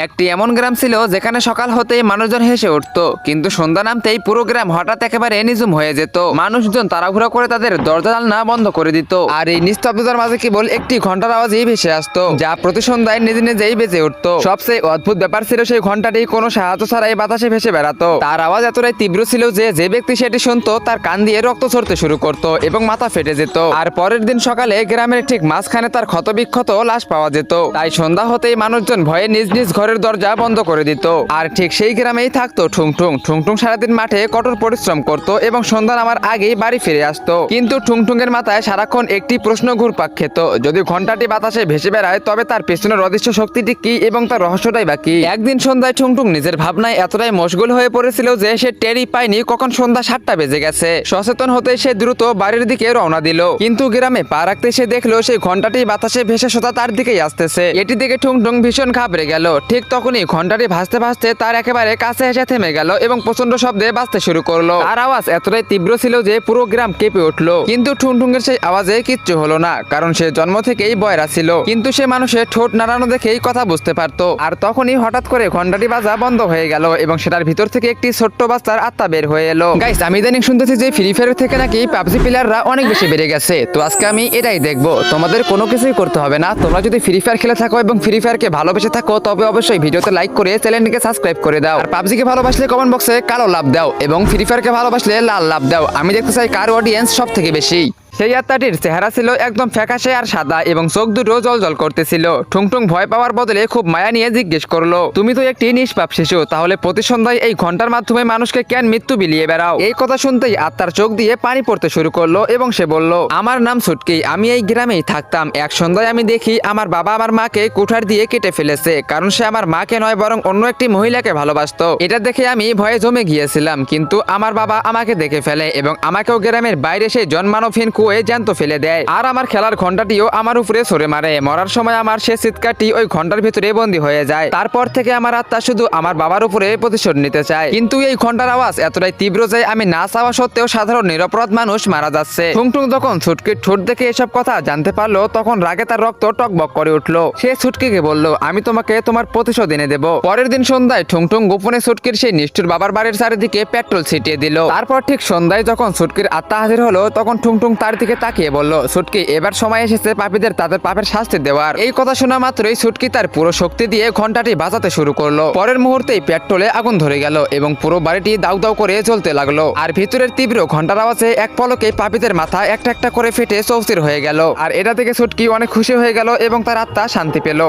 একটি এমন গ্রাম ছিল যেখানে সকাল হতেই মানুষজন হেসে উঠতো, কিন্তু সন্ধ্যা নামতেই পুরো গ্রাম হঠাৎ একেবারে নিঝুম হয়ে যেত। মানুষজন তাড়াহুড়া করে তাদের দরজা জানলা বন্ধ করে দিত, আর এই নিস্তব্ধতার মাঝে কেবল একটি ঘন্টার আওয়াজই ভেসে আসতো, যা প্রতি সন্ধ্যায় নিজে নিজেই বেজে উঠতো। সবচেয়ে অদ্ভুত ব্যাপার ছিল সেই ঘন্টাটি কোনো সাহায্য ছাড়াই বাতাসে ভেসে বেড়াতো। তার আওয়াজ এতটাই তীব্র ছিল যে যে ব্যক্তি সেটি শুনতো তার কান দিয়ে রক্ত ঝরতে শুরু করতো এবং মাথা ফেটে যেত। আর পরের দিন সকালে গ্রামের ঠিক মাঝখানে তার ক্ষতবিক্ষত লাশ পাওয়া যেত। তাই সন্ধ্যা হতেই মানুষজন ভয়ে নিজ নিজ ঘরের দরজা বন্ধ করে দিত। আর ঠিক সেই গ্রামেই থাকতো ঠুংঠুং। ঠুংঠুং সারাদিন মাঠে কঠোর পরিশ্রম করত এবং সন্ধ্যা নামার আগেই বাড়ি ফিরে আসতো। কিন্তু ঠুংঠুংয়ের মাথায় সারাক্ষণ একটি প্রশ্ন ঘুরপাক খেত, যদি ঘন্টাটি বাতাসে ভেসে বেড়ায় তবে তার পেছনের অদৃশ্য শক্তিটি কি এবং তার রহস্যটাই বা কি। একদিন সন্ধ্যায় ঠুংঠুং নিজের ভাবনায় এতটাই মশগুল হয়ে পড়েছিল যে সে টেরই পায়নি কখন সন্ধ্যা 7টা বেজে গেছে। সচেতন হতে সে দ্রুত বাড়ির দিকে রওনা দিল, কিন্তু গ্রামে পা রাখতে সে দেখলো সেই ঘন্টাটি বাতাসে ভেসে সোজা তার দিকেই আসতেছে। এটি দেখে ঠুংঠুং ভীষণ ঘাবড়ে গেল। ঠিক তখনই ঘন্টাটি ভাসতে ভাসতে তার একেবারে কাছে এসে থেমে গেল এবং প্রচন্ড শব্দে বাজতে শুরু করলো। তার আওয়াজ এতটাই তীব্র ছিল যে পুরো গ্রাম কেঁপে উঠলো, কিন্তু ঠুংঠুংয়ের সেই আওয়াজে কিচ্ছু হলো না, কারণ সে জন্ম থেকেই বয়রা ছিল। কিন্তু সে মানুষের ঠোঁট নাড়ানো দেখেই কথা বুঝতে পারতো। আর তখনই হঠাৎ করে ঘন্টাটি বাজা বন্ধ হয়ে গেল এবং সেটার ভিতর থেকে একটি ছোট্ট বাচ্চার আত্মা বের হয়ে এলো। গাইস, আমি ইদানিং শুনতেছি যে ফ্রি ফায়ার থেকে নাকি পাবজি প্লেয়াররা অনেক বেশি বেড়ে গেছে। তো আজকে আমি এটাই দেখবো। তোমাদের কোনো কিছুই করতে হবে না। তোমরা যদি ফ্রি ফায়ার খেলে থাকো এবং ফ্রি ফায়ারকে ভালোবেসে থাকো তবে অবশ্যই ভিডিওতে লাইক করে চ্যানেলটিকে সাবস্ক্রাইব করে দাও। আর পাবজিকে ভালোবাসলে কমেন্ট বক্সে কালো লাভ দাও এবং ফ্রি ফায়ারকে ভালোবাসলে লাল লাভ দাও। আমি দেখতে চাই কার অডিয়েন্স সব থেকে বেশি। সেই আত্মাটির চেহারা ছিল একদম ফ্যাকাশে আর সাদা এবং চোখ দুটো জলজল করতেছিল। ঠুংঠুং ভয় পাওয়ার বদলে খুব মায়া নিয়ে জিজ্ঞেস করলো, তুমি তো একটি নিষ্পাপ শিশু, তাহলে প্রতি সন্ধ্যায় এই ঘন্টার মাধ্যমে মানুষকে কেন মৃত্যু বিলিয়ে বেড়াও? এই কথা শুনতেই আত্মার চোখ দিয়ে পানি পড়তে শুরু করলো এবং সে বলল, আমার নাম ছুটকি, আমি এই গ্রামেই থাকতাম। এক সন্ধ্যায় আমি দেখি আমার বাবা আমার মাকে কুঠার দিয়ে কেটে ফেলেছে, কারণ সে আমার মাকে নয় বরং অন্য একটি মহিলাকে ভালোবাসতো। এটা দেখে আমি ভয়ে জমে গিয়েছিলাম, কিন্তু আমার বাবা আমাকে দেখে ফেলে এবং আমাকেও গ্রামের বাইরে সেই জন্মানবহীন কুয়োয় জ্যান্ত ফেলে দেয়। আর আমার খেলার ঘন্টাটিও আমার উপরে সরে মারে। মরার সময় আমার সে চিৎকারটি ওই ঘন্টার ভিতরে বন্দী হয়ে যায়। তারপর থেকে আমার আত্মা শুধু আমার বাবার উপরে প্রতিশোধ নিতে চায়। কিন্তু এই ঘন্টার আওয়াজ এতটাই তীব্র যে আমি না চাওয়া সত্ত্বেও সাধারণ নিরপরাধ মানুষ মারা যাচ্ছে। ঠুংঠুং যখন ছুটকির ঠোঁট দেখে এসব কথা জানতে পারলো তখন রাগে তার রক্ত টকবক করে উঠলো। সে ছুটকিকে বলল, আমি তোমাকে তোমার প্রতিশোধ এনে দেব। পরের দিন সন্ধ্যায় ঠুংঠুং গোপনে ছুটকির সেই নিষ্ঠুর বাবার বাড়ির চারিদিকে পেট্রোল ছিটিয়ে দিল। তারপর ঠিক সন্ধ্যায় যখন ছুটকির আত্মা হাজির হলো তখন ঠুংঠুং তার দিকে তাকিয়ে বলল, ছুটকি, এবার সময় এসেছে পাপীদের তাদের পাপের শাস্তি দেওয়ার। এই কথা শোনা মাত্রই ছুটকি তার পুরো শক্তি দিয়ে ঘন্টাটি বাজাতে শুরু করলো। পরের মুহূর্তেই পেট্রোলে আগুন ধরে গেল এবং পুরো বাড়িটি দাউ দাউ করে জ্বলতে লাগলো। আর ভিতরের তীব্র ঘন্টার আওয়াজে এক পলকে পাপীদের মাথা একটা একটা করে ফেটে চৌচির হয়ে গেল। আর এটা থেকে ছুটকি অনেক খুশি হয়ে গেল এবং তার আত্মা শান্তি পেল।